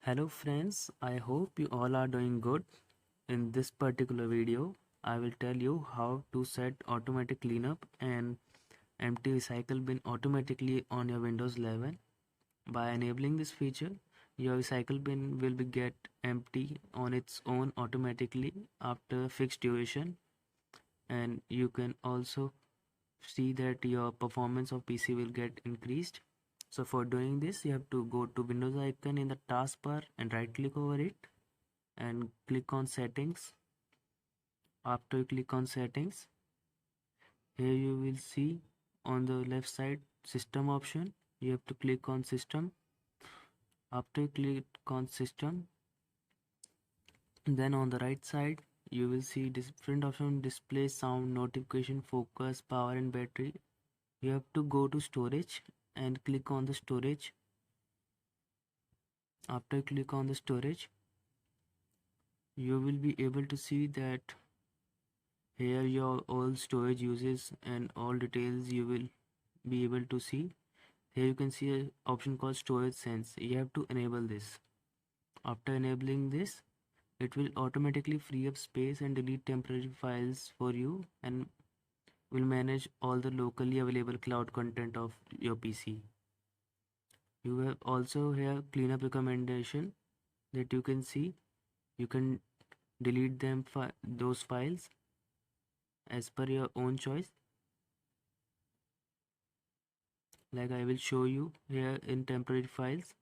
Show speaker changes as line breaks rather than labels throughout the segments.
Hello friends, I hope you all are doing good. In this particular video, I will tell you how to set automatic cleanup and empty recycle bin automatically on your Windows 11. By enabling this feature, your recycle bin will be get empty on its own automatically after a fixed duration, and you can also see that your performance of PC will get increased. So for doing this, you have to go to Windows icon in the taskbar and right click over it and click on settings. After you click on settings, here you will see on the left side system option. You have to click on system. After you click on system, then on the right side you will see different option: display, sound, notification, focus, power and battery. You have to go to storage and click on the storage. After you click on the storage, you will be able to see that here your all storage uses and all details you will be able to see. Here you can see an option called storage sense. You have to enable this. After enabling this, it will automatically free up space and delete temporary files for you and will manage all the locally available cloud content of your PC. You have also here cleanup recommendation that you can see. You can delete those files as per your own choice. Like I will show you here in temporary files.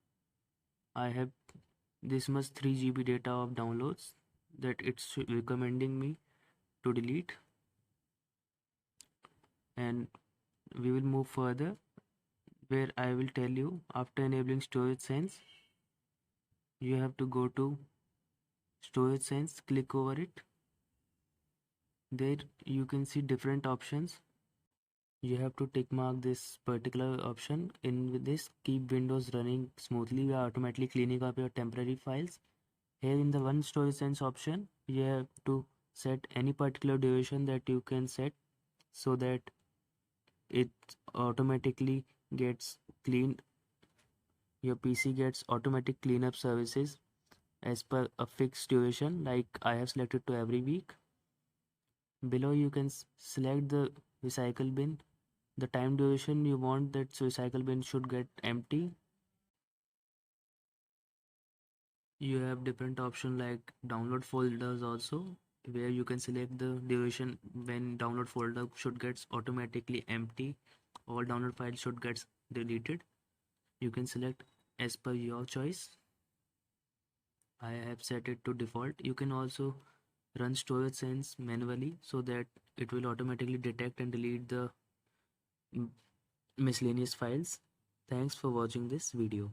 I have this much 3 GB data of downloads that it's recommending me to delete, and we will move further where I will tell you after enabling storage sense, you have to go to storage sense, click over it. There you can see different options. You have to tick mark this particular option. In this, keep Windows running smoothly by automatically cleaning up your temporary files. Here in the one storage sense option, you have to set any particular duration that you can set so that it automatically gets cleaned. Your PC gets automatic cleanup services as per a fixed duration, like I have selected to every week. Below you can select the recycle bin, the time duration you want that recycle bin should get empty. You have different option like download folders also, where you can select the duration when download folder should get automatically empty. All download files should get deleted. You can select as per your choice. I have set it to default. You can also run storage sense manually so that it will automatically detect and delete the miscellaneous files. Thanks for watching this video.